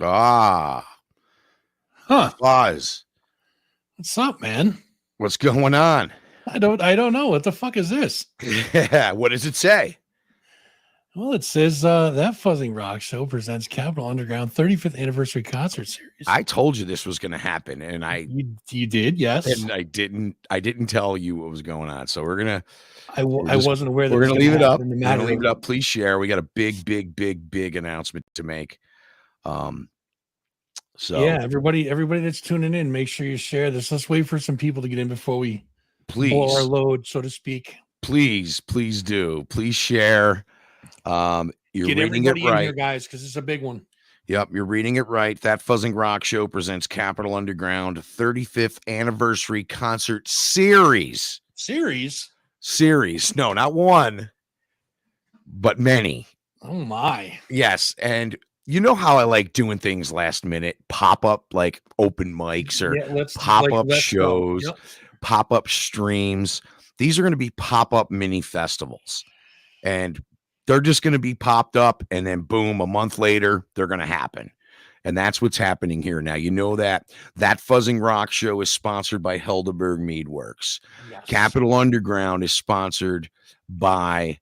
Ah, Huh. Fuzz. What's up, man? What's going on? I don't know. What the fuck is this? Yeah, what does it say? Well, it says that Fuzzing Rock Show presents Capital Underground 35th anniversary concert series. I told you this was going to happen, and You did, yes. I didn't tell you what was going on. So we're I wasn't aware that we're it was gonna going leave to it up. happen in the We're gonna matter leave of. it up. Please share. We got a big announcement to make. So Yeah, everybody that's tuning in, make sure you share this. Let's wait for some people to get in before we blow our please, load, so to speak. please do. Please share. You're Get reading it everybody in here, right. guys, because it's a big one. Yep, you're reading it right. That Fuzzing Rock Show presents Capital Underground 35th anniversary concert series. Series? No, not one, but many. Oh my. Yes, and you know how I like doing things last minute, pop up like open mics or Yeah, let's pop up let's go. shows, Yep. pop up streams. These are going to be pop up mini festivals. And they're just going to be popped up, and then boom, a month later, they're going to happen. And that's what's happening here now. You know that Fuzzing Rock Show is sponsored by Helderberg Meadworks. Yes. Capital Underground is sponsored by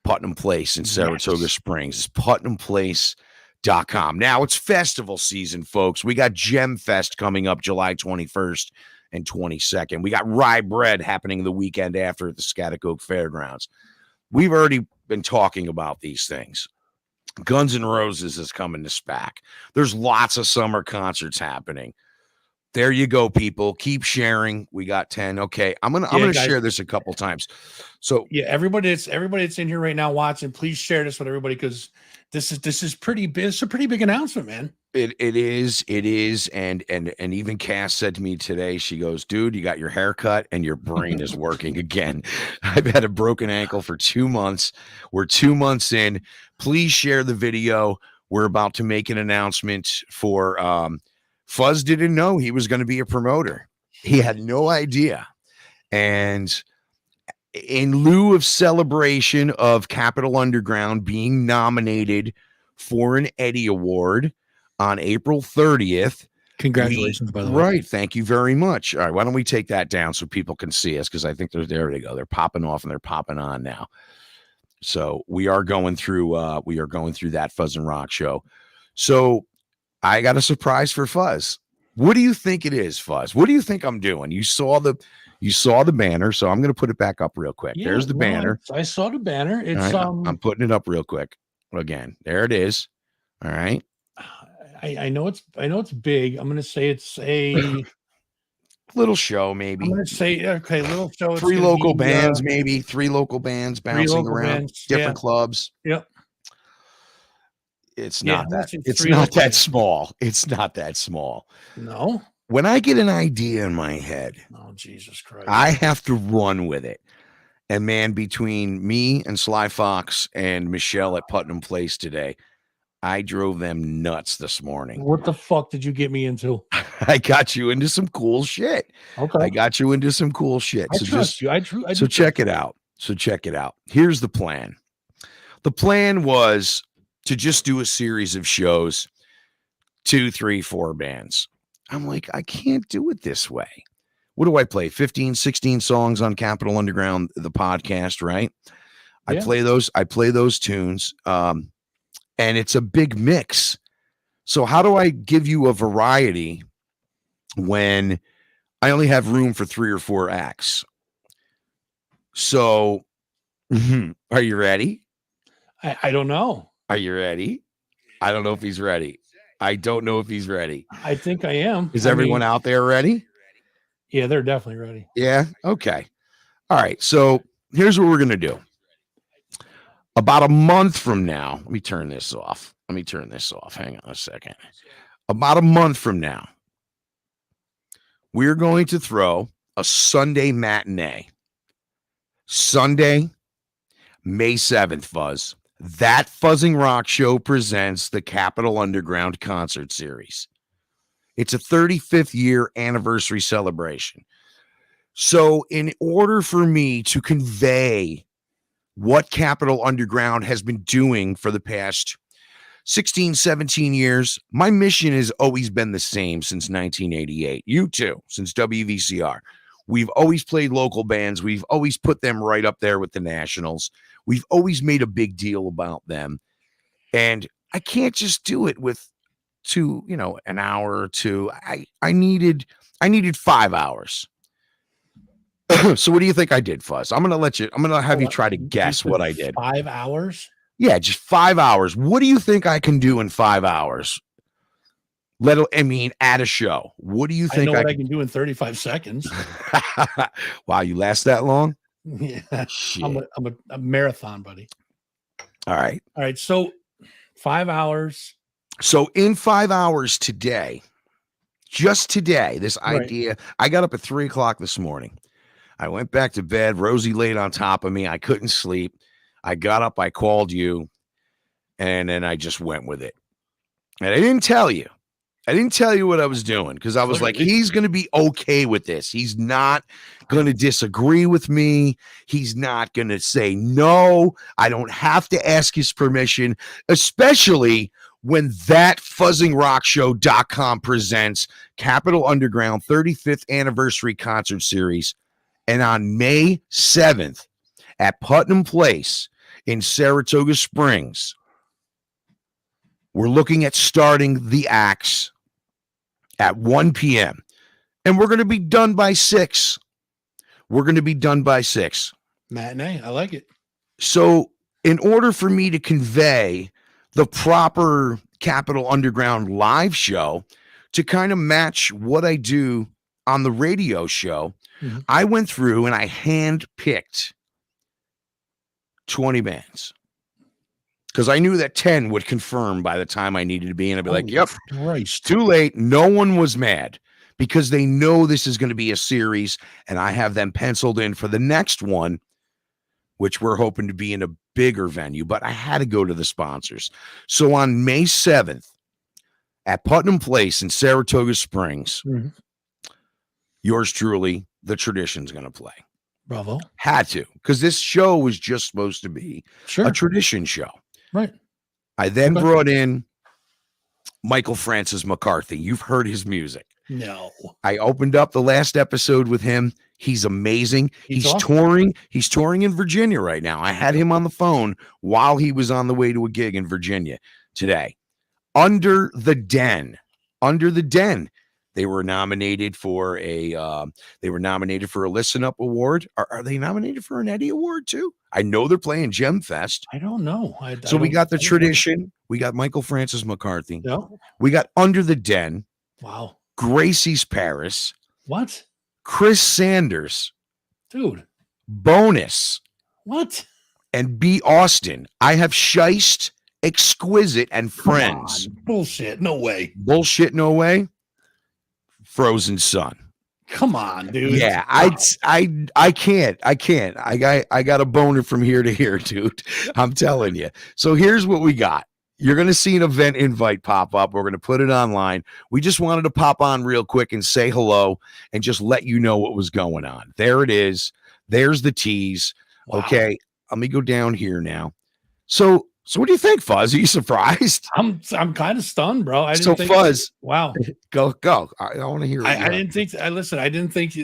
Putnam Place in Saratoga Springs. It's PutnamPlace.com. Now it's festival season, folks. We got Gem Fest coming up July 21st and 22nd. We got Rye Bread happening the weekend after at the Scotticoke Fairgrounds. We've already been talking about these things. Guns N' Roses is coming to SPAC. There's lots of summer concerts happening. There you go, people. Keep sharing. We got 10. Okay, I'm gonna share this a couple times. So yeah, everybody that's in here right now watching, please share this with everybody, because this is pretty big. It's a pretty big announcement, man. It is, and even Cass said to me today, she goes, dude, you got your hair cut and your brain is working again. I've had a broken ankle for 2 months. We're 2 months in. Please share the video. We're about to make an announcement for Fuzz didn't know he was going to be a promoter. He had no idea. And in lieu of celebration of Capital Underground being nominated for an Eddie Award on April 30th. Congratulations, by the way. Right. Thank you very much. All right. Why don't we take that down so people can see us? Because I think there they go. They're popping off and they're popping on now. So we are going through that Fuzz and Rock show. So I got a surprise for Fuzz. What do you think it is, Fuzz? What do you think I'm doing? You saw the banner, so I'm going to put it back up real quick. Yeah, there's the banner. I saw the banner. It's right, I'm putting it up real quick. Again, there it is. All right. I know it's big. I'm going to say it's a little show, maybe. I'm going to say, okay, little show. Three local bands, maybe 3 local bands bouncing around, different clubs. Yep. It's not that. It's not that small. It's not that small. No. When I get an idea in my head, oh Jesus Christ, I have to run with it. And man, between me and Sly Fox and Michelle at Putnam Place today, I drove them nuts this morning. What the fuck did you get me into? I got you into some cool shit. Okay. I got you into some cool shit. I trust you. So check it out. Here's the plan. The plan was to just do a series of shows, 2, 3, 4 bands. I'm like, I can't do it this way. What do I play? 15, 16 songs on Capital Underground, the podcast, right? Yeah. I play those tunes. And it's a big mix. So how do I give you a variety when I only have room for 3 or 4 acts? So are you ready? I don't know. Are you ready? I don't know if he's ready. I don't know if he's ready. I think I am. Is everyone out there ready? Yeah, they're definitely ready. Yeah. Okay. All right. So here's what we're going to do. About a month from now, let me turn this off. Hang on a second. About a month from now, we're going to throw a Sunday matinee. Sunday, May 7th, Fuzz. That Fuzzing Rock Show presents the Capital Underground concert series. It's a 35th year anniversary celebration. So in order for me to convey what Capital Underground has been doing for the past 16, 17 years. My mission has always been the same since 1988. You too, since WVCR. We've always played local bands. We've always put them right up there with the nationals. We've always made a big deal about them. And I can't just do it with an hour or two. I needed 5 hours. So what do you think I did, Fuzz? I'm gonna have you try to guess what I did. 5 hours? Yeah, just 5 hours. What do you think I can do in 5 hours? At a show. What do you think I can do in 35 seconds? Wow, you last that long? Yeah. I'm a marathon buddy. All right. So 5 hours. So in 5 hours today, just today, this idea, I got up at 3:00 this morning. I went back to bed. Rosie laid on top of me. I couldn't sleep. I got up. I called you. And then I just went with it. And I didn't tell you. What I was doing because I was like, he's going to be okay with this. He's not going to disagree with me. He's not going to say no. I don't have to ask his permission, especially when that fuzzingrockshow.com presents Capitol Underground 35th Anniversary Concert Series. And on May 7th at Putnam Place in Saratoga Springs, we're looking at starting the acts at 1 p.m. And we're going to be done by 6. Matinee. I like it. So in order for me to convey the proper Capitol Underground live show to kind of match what I do on the radio show, I went through and I hand-picked 20 bands. Because I knew that 10 would confirm by the time I needed to be. And I'd be like, yep, too late. No one was mad because they know this is going to be a series. And I have them penciled in for the next one, which we're hoping to be in a bigger venue. But I had to go to the sponsors. So on May 7th at Putnam Place in Saratoga Springs, yours truly, The Tradition's going to play. Bravo. Had to, because this show was just supposed to be a tradition show. Right. I then brought in Michael Francis McCarthy. You've heard his music. No. I opened up the last episode with him. He's amazing. He's awesome. touring. He's touring in Virginia right now. I had him on the phone while he was on the way to a gig in Virginia today. Under the Den. They were nominated for a Listen Up Award. Are they nominated for an Eddie Award too? I know they're playing Gem Fest. I don't know. So we got The Tradition. We got Michael Francis McCarthy. No. We got Under the Den. Wow. Gracie's Paris. What? Chris Sanders. Dude. Bonus. What? And B. Austin. I have Shiest, Exquisite, and Friends. Bullshit. No way. Bullshit. No way. Frozen Sun. Come on, dude. Yeah, wow. I can't. I got a boner from here to here, dude. I'm telling you. So here's what we got. You're going to see an event invite pop up. We're going to put it online. We just wanted to pop on real quick and say hello and just let you know what was going on. There it is. There's the tease. Wow. Okay, let me go down here now. So what do you think, Fuzz? Are you surprised? I'm kind of stunned, bro. I didn't think Fuzz. Wow. Go. I want to hear. I didn't think. Listen. I didn't think.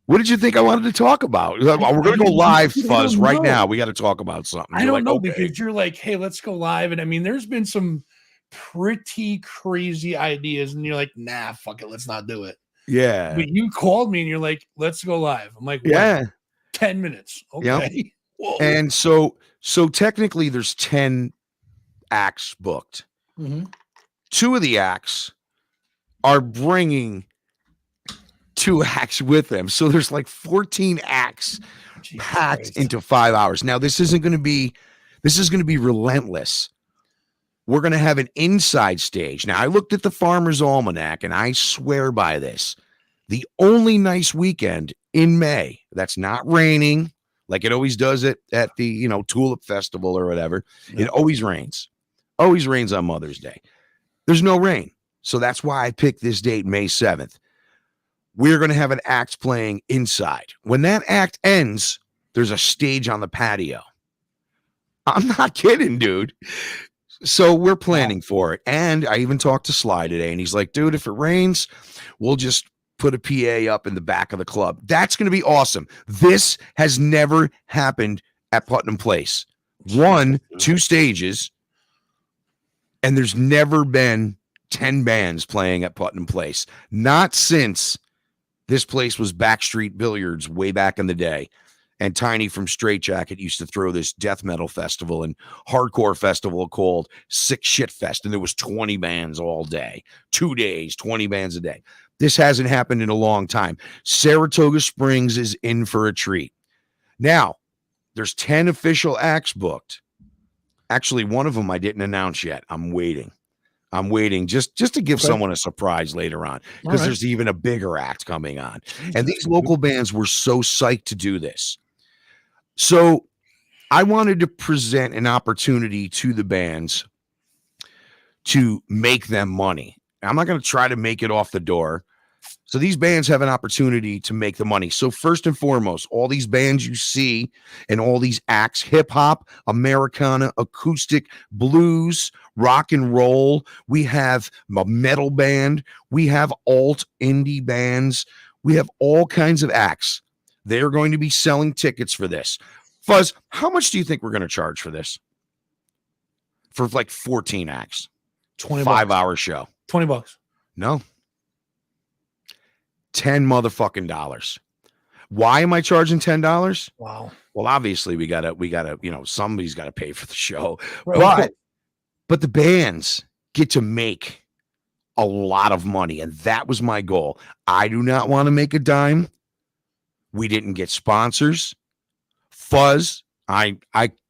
What did you think I wanted to talk about? We're going to go live, Fuzz, right now. We got to talk about something. I don't know because you're like, hey, let's go live, and I mean, there's been some pretty crazy ideas, and you're like, nah, fuck it, let's not do it. Yeah. But you called me, and you're like, let's go live. I'm like, yeah, 10 minutes. Okay. Yep. And so technically there's 10 acts booked. 2 of the acts are bringing 2 acts with them. So there's like 14 acts packed into 5 hours. Now this is going to be relentless. We're going to have an inside stage. Now I looked at the Farmer's Almanac and I swear by this. The only nice weekend in May that's not raining like it always does it at the, Tulip Festival or whatever. Yeah. It always rains. Always rains on Mother's Day. There's no rain. So that's why I picked this date, May 7th. We're going to have an act playing inside. When that act ends, there's a stage on the patio. I'm not kidding, dude. So we're planning for it. And I even talked to Sly today, and he's like, dude, if it rains, we'll just put a PA up in the back of the club. That's going to be awesome. This has never happened at Putnam Place. 2 stages, and there's never been 10 bands playing at Putnam Place. Not since this place was Backstreet Billiards way back in the day. And Tiny from Straight Jacket used to throw this death metal festival and hardcore festival called Sick Shit Fest. And there was 20 bands all day, 2 days, 20 bands a day. This hasn't happened in a long time. Saratoga Springs is in for a treat. Now, there's 10 official acts booked. Actually, one of them I didn't announce yet. I'm waiting just to give someone a surprise later on, because there's even a bigger act coming on. And these local bands were so psyched to do this. So I wanted to present an opportunity to the bands to make them money. I'm not going to try to make it off the door. So these bands have an opportunity to make the money. So first and foremost, all these bands you see and all these acts, hip hop, Americana, acoustic, blues, rock and roll. We have a metal band. We have alt indie bands. We have all kinds of acts. They're going to be selling tickets for this. Fuzz, how much do you think we're going to charge for this? For like 14 acts, 20 5-hour show. $20. No. $10 motherfucking dollars. Why am I charging $10? Wow. Well, obviously we gotta, somebody's got to pay for the show, Right. but the bands get to make a lot of money, and that was my goal. I do not want to make a dime. We didn't get sponsors. Fuzz, I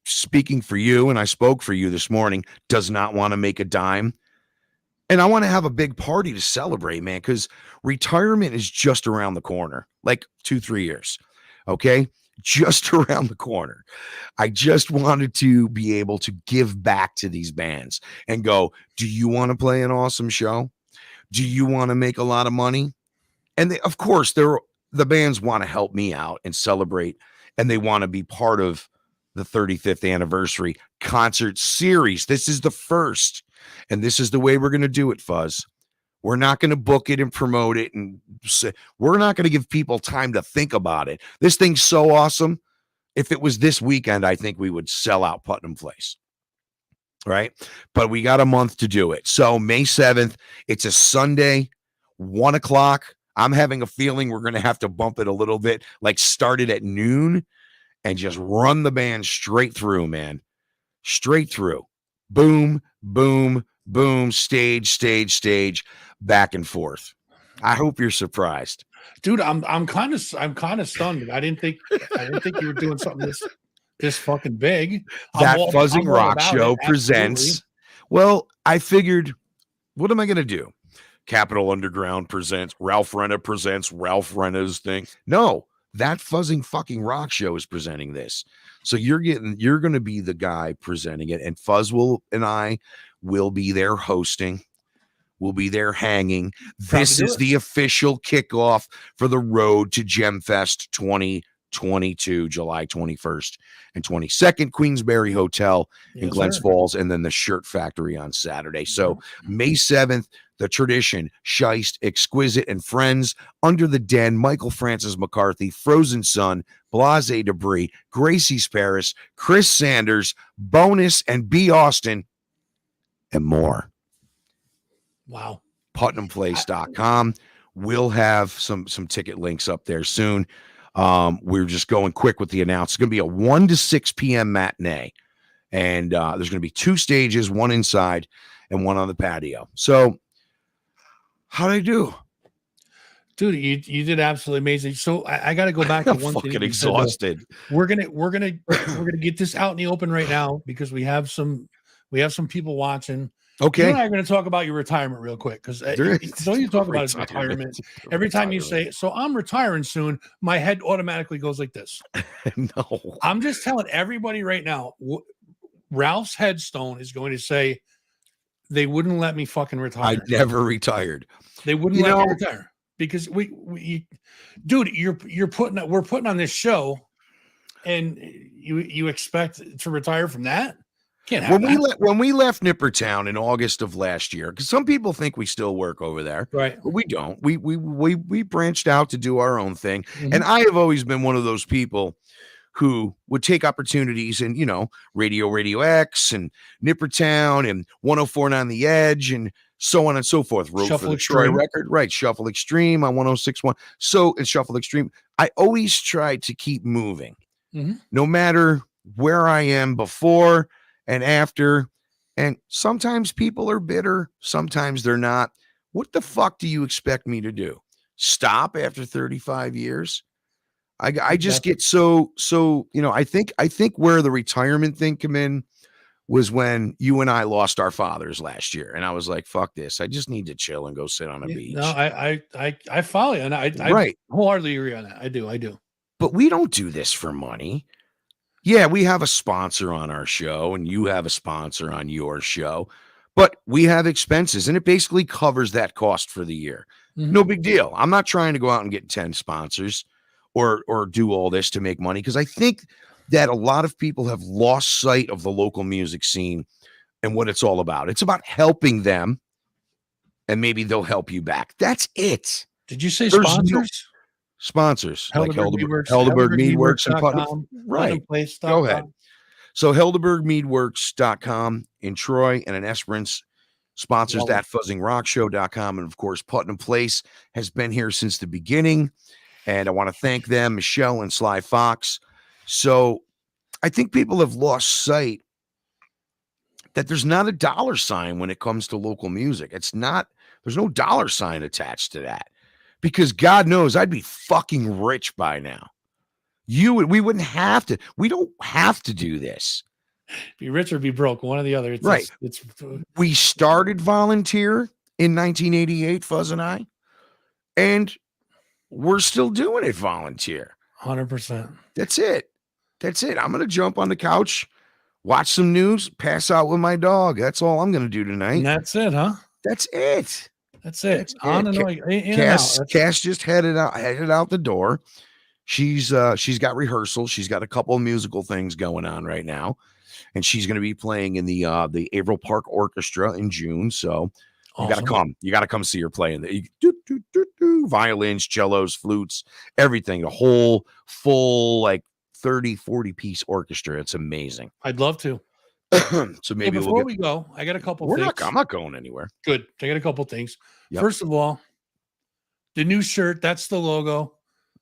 speaking for you, and I spoke for you this morning, does not want to make a dime. And I want to have a big party to celebrate, man, because retirement is just around the corner, like 2-3 years. Okay. Just around the corner. I just wanted to be able to give back to these bands and go, do you want to play an awesome show? Do you want to make a lot of money? And of course, the bands want to help me out and celebrate, and they want to be part of the 35th anniversary concert series. This is the first. And this is the way we're going to do it, Fuzz. We're not going to book it and promote it. And we're not going to give people time to think about it. This thing's so awesome. If it was this weekend, I think we would sell out Putnam Place. Right? But we got a month to do it. So May 7th, it's a Sunday, 1 o'clock. I'm having a feeling we're going to have to bump it a little bit, like start it at noon and just run the band straight through, man. Straight through. Boom, boom, boom, stage, back and forth. I hope you're surprised. Dude, I'm kind of stunned. I didn't think you were doing something this fucking big. That Fuzzing Rock Show presents. Well, I figured, what am I going to do? Capitol Underground presents, Ralph Renna presents Ralph Renna's thing. No, that Fuzzing fucking Rock Show is presenting this. So you're going to be the guy presenting it, and Fuzz and I will be there hosting. We'll be there hanging. This is the official kickoff for the road to GemFest 2022, July 21st and 22nd, Queensberry Hotel in Glens Falls, and then the Shirt Factory on Saturday. So May 7th, the Tradition, Scheist, Exquisite, and Friends, Under the Den, Michael Francis McCarthy, Frozen Sun, Blase Debris, Gracie's Paris, Chris Sanders, Bonus, and B. Austin, and more. Wow. PutnamPlace.com. We'll have some ticket links up there soon. We're just going quick with the announcement. It's going to be a 1 to 6 p.m. matinee. And there's going to be 2 stages, one inside and one on the patio. So how'd I do? Dude, you did absolutely amazing. So I got to go back to one thing. Fucking exhausted. We're gonna get this out in the open right now because we have some people watching. Okay. You and I are going to talk about your retirement real quick because don't you talk about his retirement every time you say, so I'm retiring soon, my head automatically goes like this. No. I'm just telling everybody right now, Ralph's headstone is going to say, they wouldn't let me fucking retire. I never retired. They wouldn't let me retire because dude, we're putting on this show and you expect to retire from that? Can't have when we left Nippertown in August of last year, because some people think we still work over there, right? But we don't. We branched out to do our own thing, Mm-hmm. and I have always been one of those people who would take opportunities and, Radio X and Nippertown and 104.9 The Edge and so on and so forth. Wrote Shuffle for the Extreme. Troy record, right? Shuffle Extreme on 106.1. So in Shuffle Extreme, I always try to keep moving, no matter where I am before and after. And sometimes people are bitter, sometimes they're not. What the fuck do you expect me to do? Stop after 35 years? I just get so I think where the retirement thing come in was when you and I lost our fathers last year, and I was like, fuck this. I just need to chill and go sit on a beach. No, I follow you, and I wholeheartedly agree on that. I do. But we don't do this for money. Yeah, we have a sponsor on our show, and you have a sponsor on your show, but we have expenses, and it basically covers that cost for the year. No big deal. I'm not trying to go out and get 10 sponsors or do all this to make money, because I think that a lot of people have lost sight of the local music scene and what it's all about. It's about helping them, and maybe they'll help you back. That's it. Did you say sponsors? Sponsors like Helderberg Meadworks and Putnam. Right. Go ahead. So HelderbergMeadworks.com in Troy and in Esperance sponsors that FuzzingRockShow.com. And of course, Putnam Place has been here since the beginning. And I want to thank them, Michelle and Sly Fox. So I think people have lost sight that there's not a dollar sign when it comes to local music. There's no dollar sign attached to that, because God knows I'd be fucking rich by now. We wouldn't have to. We don't have to do this. Be rich or be broke, one or the other. We started volunteer in 1988, Fuzz and I, and we're still doing it volunteer. 100%. That's it. I'm going to jump on the couch, watch some news, pass out with my dog. That's all I'm going to do tonight. And that's it, huh? That's it. On and on. Cass just headed out the door. She's got rehearsals. She's got a couple of musical things going on right now, and she's going to be playing in the Averill Park Orchestra in June. So you got to come. You got to come see her play in the violins, cellos, flutes, everything. A whole full 30, 40 piece orchestra. It's amazing. I'd love to. So maybe before we go, I got a couple things. I'm not going anywhere. Good. I got a couple things. Yep. First of all, the new shirt, that's the logo.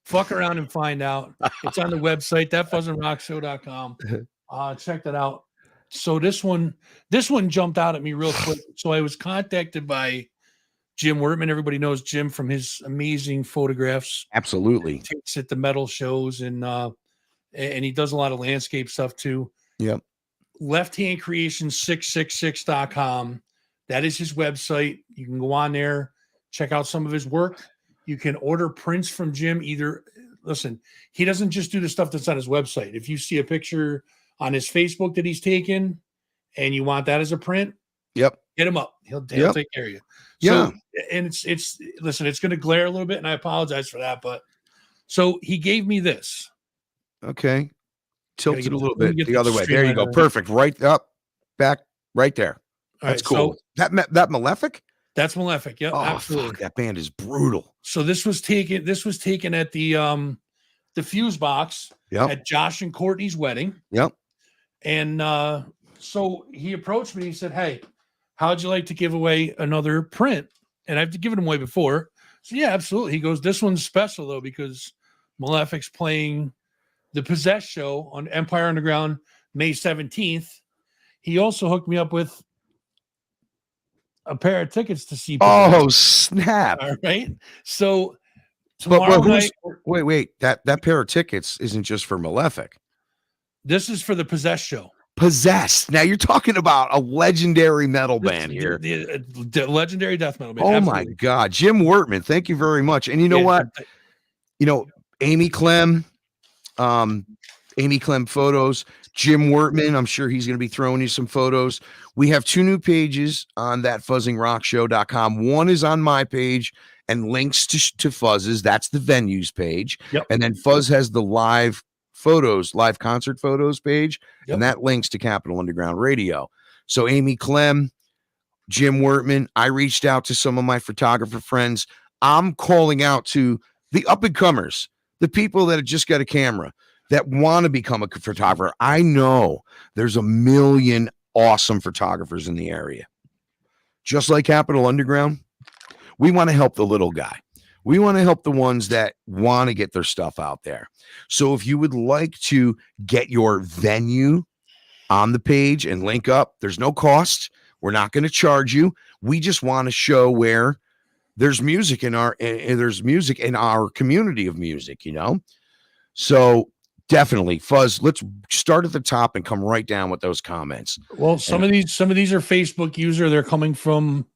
Fuck around and find out. It's on the website, thatfuzzandrockshow.com. Check that out. So this one jumped out at me real quick. So I was contacted by Jim Wertman. Everybody knows Jim from his amazing photographs. Absolutely. He takes at the metal shows, and he does a lot of landscape stuff too. Yep. lefthandcreation666.com. That is his website. You can go on there, check out some of his work. You can order prints from Jim. Listen, he doesn't just do the stuff that's on his website. If you see a picture on his Facebook that he's taken and you want that as a print, hit him up. He'll take care of you. So, and it's listen, it's going to glare a little bit, and I apologize for that, but so he gave me this. Okay. Tilt it a little bit the other way. There you go. Perfect. Right up, back, right there. That's cool. So, that Malefic? That's Malefic. Yep. Oh, absolutely. Fuck, that band is brutal. So this was taken at the Fuse Box at Josh and Courtney's wedding. Yep. And so he approached me. He said, "Hey, how'd you like to give away another print?" And I've given them away before. So yeah, absolutely. He goes, "This one's special though, because Malefic's playing the Possess show on Empire Underground May 17th. He also hooked me up with a pair of tickets to see Possess. Oh, snap. All right. So tomorrow night. Wait. That pair of tickets isn't just for Malefic. This is for the Possess show. Possessed. Now you're talking about a legendary metal band here. The legendary death metal band. Oh, absolutely. My God. Jim Wertman, thank you very much. And you know what? Amy Clem photos, Jim Wertman, I'm sure he's going to be throwing you some photos. We have 2 new pages on thatfuzzingrockshow.com. One is on my page and links to Fuzz's. That's the venues page. Yep. And then Fuzz has the live photos, live concert photos page, Yep. and that links to Capital Underground Radio. So Amy Clem, Jim Wertman, I reached out to some of my photographer friends. I'm calling out to the up and comers, the people that have just got a camera that want to become a photographer. I know there's a million awesome photographers in the area. Just like Capital Underground, we want to help the little guy. We want to help the ones that want to get their stuff out there. So if you would like to get your venue on the page and link up, there's no cost. We're not going to charge you. We just want to show where there's music in our community of music, you know? So definitely, Fuzz, let's start at the top and come right down with those comments. Well, some of these are Facebook user. They're coming from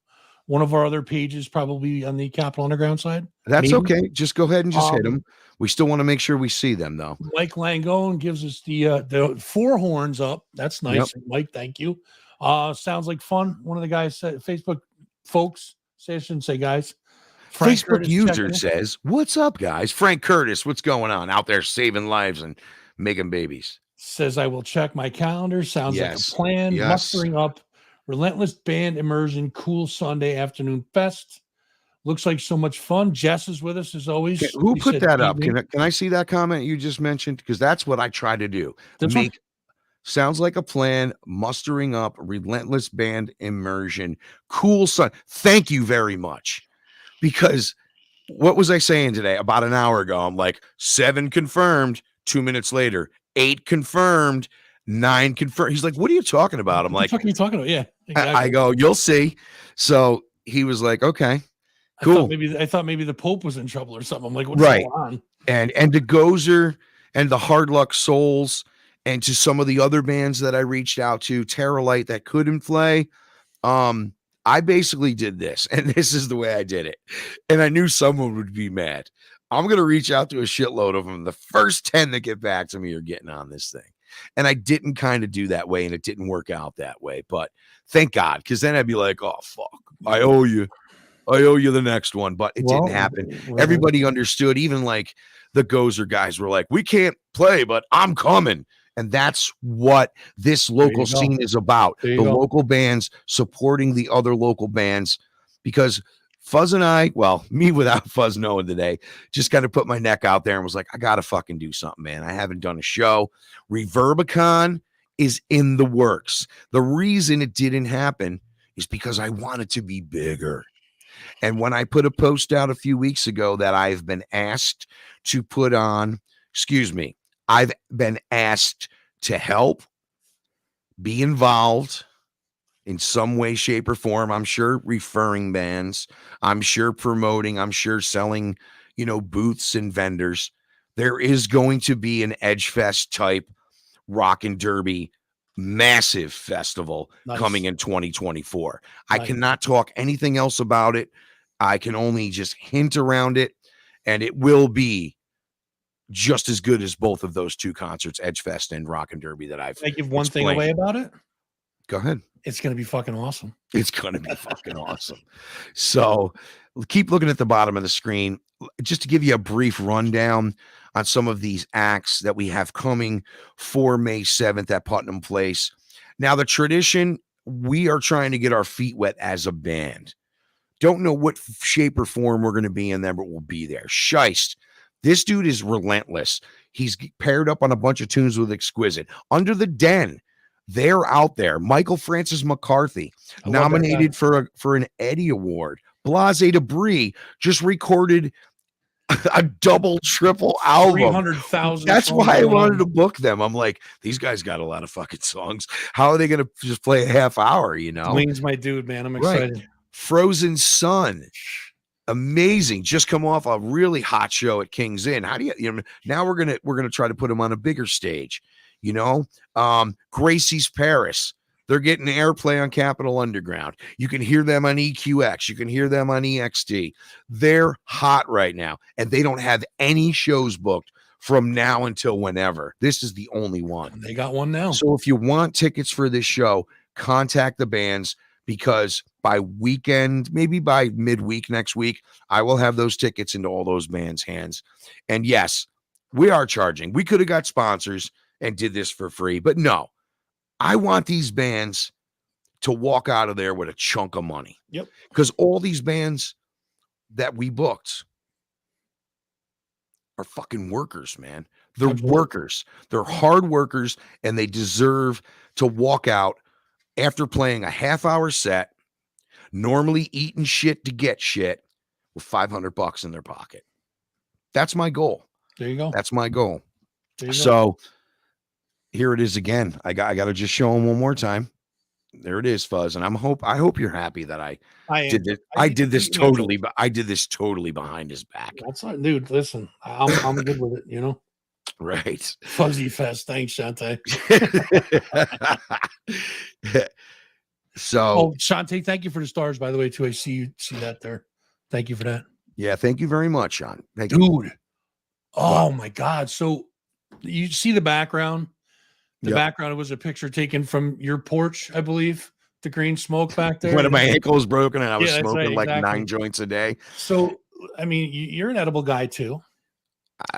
one of our other pages, probably on the Capital Underground side. That's maybe. Okay. Just go ahead and just hit them. We still want to make sure we see them, though. Mike Langone gives us the 4 horns up. That's nice. Yep. Mike, thank you. Sounds like fun. One of the guys said, Facebook folks, I shouldn't say guys. Frank Facebook Curtis user says, "What's up, guys? Frank Curtis, what's going on out there saving lives and making babies?" Says, "I will check my calendar. Sounds like a plan. Mustering up Relentless Band Immersion, cool Sunday afternoon fest. Looks like so much fun." Jess is with us as always. Okay, who put that up? Can I see that comment you just mentioned? Because that's what I try to do. Sounds like a plan. Mustering up Relentless Band Immersion, cool Sun. Thank you very much. Because what was I saying today? About an hour ago, I'm like 7 confirmed. 2 minutes later, 8 confirmed. 9 confirmed. He's like, "What are you talking about?" I'm like, "What are you talking about?" Yeah, exactly. I go, "You'll see." So he was like, "Okay, cool." I thought maybe the Pope was in trouble or something. I'm like, "What's going on?" And the Gozer and the Hard Luck Souls and to some of the other bands that I reached out to, Terralite that couldn't play. I basically did this, and this is the way I did it. And I knew someone would be mad. I'm going to reach out to a shitload of them. The first 10 that get back to me are getting on this thing. And I didn't kind of do that way, and it didn't work out that way. But thank God, because then I'd be like, "Oh, fuck, I owe you the next one." But it didn't happen. Everybody understood. Even like the Gozer guys were like, "We can't play, but I'm coming." And that's what this local scene is about. The local bands supporting the other local bands, because Fuzz and I, well, me without Fuzz knowing today, just kind of put my neck out there and was like, I got to fucking do something, man. I haven't done a show. Reverbicon is in the works. The reason it didn't happen is because I wanted to be bigger. And when I put a post out a few weeks ago that I've been asked to put on, I've been asked to help, be involved in some way, shape, or form. I'm sure referring bands, I'm sure promoting, I'm sure selling, booths and vendors. There is going to be an Edge Fest type rock and derby massive festival coming in 2024. I cannot talk anything else about it. I can only just hint around it, and it will be just as good as both of those 2 concerts, Edge Fest and Rock and Derby, that I've. Can I give one thing away about it? Go ahead. It's going to be fucking awesome. It's going to be fucking awesome. So keep looking at the bottom of the screen just to give you a brief rundown on some of these acts that we have coming for May 7th at Putnam Place. Now, the tradition, we are trying to get our feet wet as a band. Don't know what shape or form we're going to be in there, but we'll be there. Scheist. This dude is relentless. He's paired up on a bunch of tunes with Exquisite. Under the Den, they're out there. Michael Francis McCarthy, nominated for an Eddie Award. Blase Debris just recorded a double, triple album. 300,000. That's why I wanted to book them. I'm like, these guys got a lot of fucking songs. How are they going to just play a half hour, Wayne's my dude, man. I'm excited. Right. Frozen Sun. Amazing. Just come off a really hot show at King's Inn. How do now we're gonna try to put them on a bigger stage, Gracie's Paris. They're getting airplay on Capital Underground. You can hear them on EQX. You can hear them on EXT. They're hot right now, and they don't have any shows booked from now until whenever. This is the only one. They got one now. So if you want tickets for this show, contact the bands, because by weekend, maybe by midweek next week, I will have those tickets into all those bands' hands. And yes, We are charging. We could have got sponsors and did this for free, but no. I want these bands to walk out of there with a chunk of money. Yep. Because all these bands that we booked are fucking workers, man. They're Absolutely. workers. They're hard workers, and they deserve to walk out after playing a half-hour set, normally eating shit to get shit, with $500 in their pocket. That's my goal. There you go. That's my goal. There you go. So here it is again. I got to just show them one more time. There it is, Fuzz, and I hope you're happy that I did this. I did this totally, but I did this totally behind his back. That's not, dude. Listen, I'm good with it. You know, right? Fuzzy Fest. Thanks, Shante. So, Shante, thank you for the stars, by the way. Too. I see that there. Thank you for that. Yeah, thank you very much, Sean. Thank you, dude. Oh my God! So you see the background. The background was a picture taken from your porch, I believe. The green smoke back there. One of my ankles broken, and I was that's smoking right, like 9 joints a day. So, I mean, you're an edible guy too.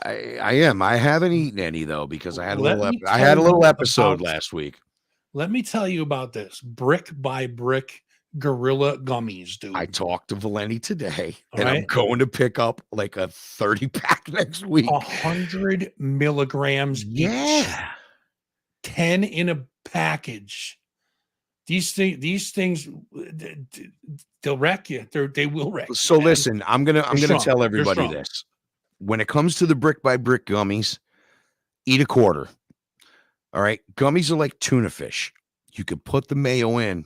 I am. I haven't eaten any though because I had I had a little episode last week. Let me tell you about this brick by brick gorilla gummies, dude. I talked to Valenti today, and I'm going to pick up like a 30-pack next week. 100 milligrams. Yeah. Each. 10 in a package. These things, they'll wreck you. They will wreck you. So listen, I'm gonna tell everybody this. When it comes to the brick by brick gummies, eat a quarter. All right, gummies are like tuna fish. You could put the mayo in,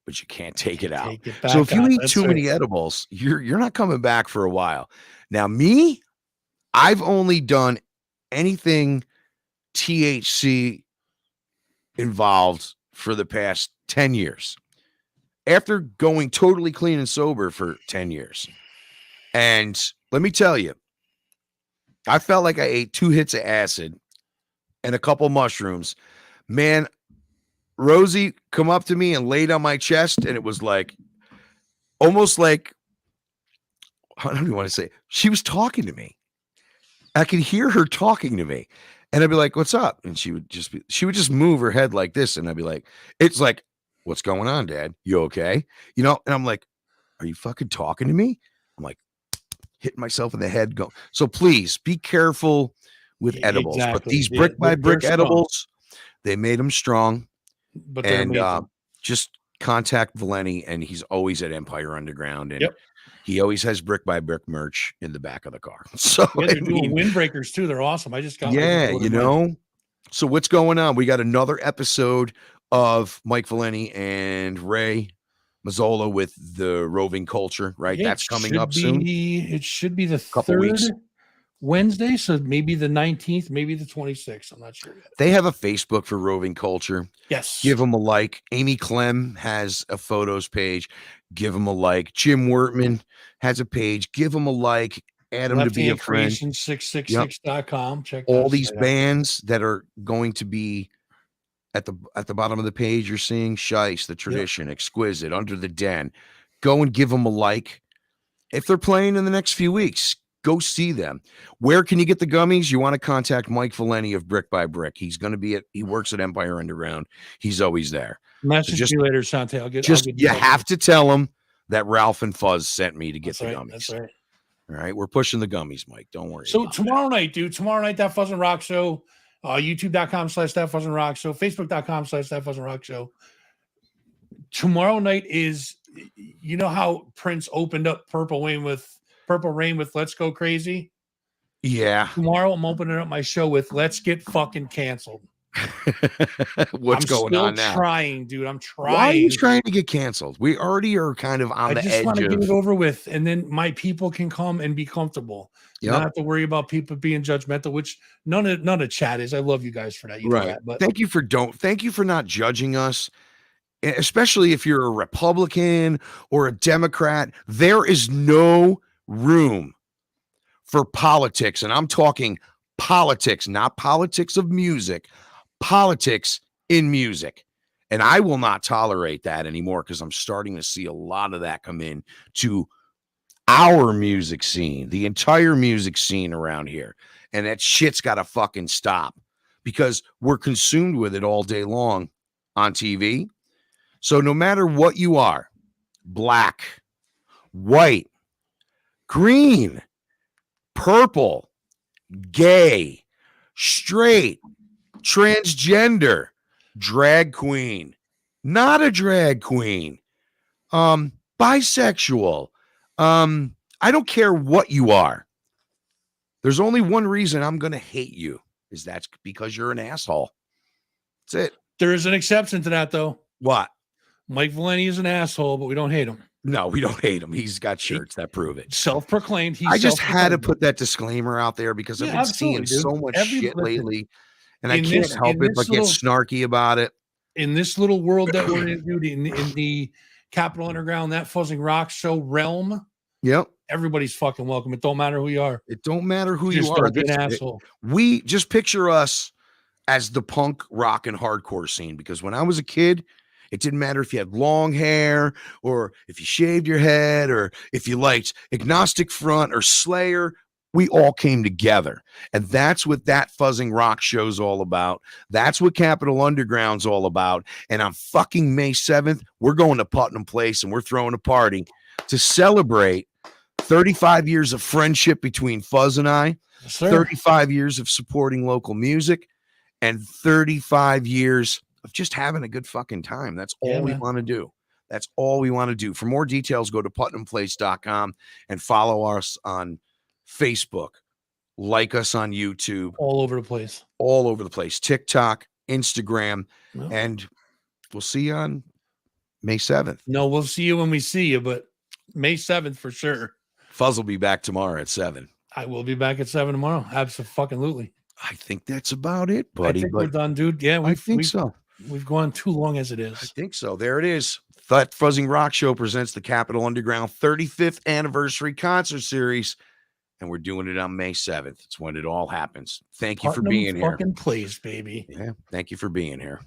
but you can't take it out. So if you eat too many edibles, you're not coming back for a while. Now, me, I've only done anything THC involved for the past 10 years after going totally clean and sober for 10 years. And let me tell you, I felt like I ate 2 hits of acid and a couple mushrooms. Man, Rosie come up to me and laid on my chest, and it was like almost like, how do you want to say? She was talking to me. I could hear her talking to me. And I'd be like, what's up? And she would just move her head like this. And I'd be like, it's like, what's going on, Dad? You okay? You know? And I'm like, are you fucking talking to me? I'm like hitting myself in the head. So please be careful with edibles. Exactly. But these brick by brick edibles, they made them strong. But just contact Valenti, and he's always at Empire Underground. And he always has brick by brick merch in the back of the car. So they're doing windbreakers too. They're awesome. I just got you know. So what's going on? We got another episode of Mike Valenti and Ray Mazzola with the Roving Culture, right? That's coming up soon. It should be the third Wednesday, so maybe the 19th, maybe the 26th. I'm not sure yet. They have a Facebook for Roving Culture. Yes. Give them a like. Amy Clem has a photos page. Give them a like. Jim Wertman has a page. Give them a like. Add them to be a friend. Creation666.com. Check all these bands that are going to be at the bottom of the page. You're seeing Shice, The Tradition, Exquisite, Under the Den. Go and give them a like. If they're playing in the next few weeks, go see them. Where can you get the gummies? You want to contact Mike Valenti of Brick by Brick. He's going to be he works at Empire Underground. He's always there. Message you later, Shante. You have to tell him that Ralph and Fuzz sent me to get the gummies. That's right. All right. We're pushing the gummies, Mike. Don't worry. So tomorrow night, dude, that Fuzz and Rock Show, youtube.com/That Fuzz and Rock Show, facebook.com/That Fuzz and Rock Show. Tomorrow night is, you know how Prince opened up Purple Rain with Let's Go Crazy? Yeah. Tomorrow I'm opening up my show with Let's Get Fucking Canceled. What's going on now? I'm trying, dude. I'm trying. Why are you trying to get canceled? We already are kind of on the edge. I just want to get it over with, and then my people can come and be comfortable. Not have to worry about people being judgmental, which none of chat is. I love you guys for that. You know that, but thank you for not judging us. Especially if you're a Republican or a Democrat. There is no room for politics, and I'm talking politics, not politics of music, politics in music. And I will not tolerate that anymore, because I'm starting to see a lot of that come in to our music scene, the entire music scene around here. And that shit's got to fucking stop because we're consumed with it all day long on TV. So no matter what you are, black, white, green, purple, gay, straight, transgender, drag queen, not a drag queen, bisexual, I don't care what you are. There's only one reason I'm going to hate you is that's because you're an asshole. That's it. There is an exception to that, though. What? Mike Valenti is an asshole, but we don't hate him. No, we don't hate him. He's got shirts that prove it. Self-proclaimed. I just had to put that disclaimer out there because I've been seeing so much shit lately, and I can't help it but get snarky about it. In this little world that we're in, dude, in the Capitol Underground, that Fuzzing Rock Show realm, yep, everybody's fucking welcome. It don't matter who you are. It don't matter who you are. Be an asshole. We just picture us as the punk rock and hardcore scene, because when I was a kid, it didn't matter if you had long hair or if you shaved your head or if you liked Agnostic Front or Slayer. We all came together. And that's what that Fuzzing Rock Show's all about. That's what Capitol Underground's all about. And on fucking May 7th, we're going to Putnam Place and we're throwing a party to celebrate 35 years of friendship between Fuzz and I, 35 years of supporting local music, and 35 years of just having a good fucking time. That's all we want to do. That's all we want to do. For more details, go to putnamplace.com and follow us on Facebook. Like us on YouTube. All over the place. All over the place. TikTok, Instagram, and we'll see you on May 7th. No, we'll see you when we see you, but May 7th for sure. Fuzz will be back tomorrow at 7. I will be back at 7 tomorrow. Absolutely. I think that's about it, buddy. I think we're done, dude. Yeah, I think so. We've gone too long as it is. I think so. There it is. That Fuzzing Rock Show presents the Capitol Underground 35th anniversary concert series, and we're doing it on May 7th. It's when it all happens. Thank you for being here. Fucking place, baby. Yeah, thank you for being here.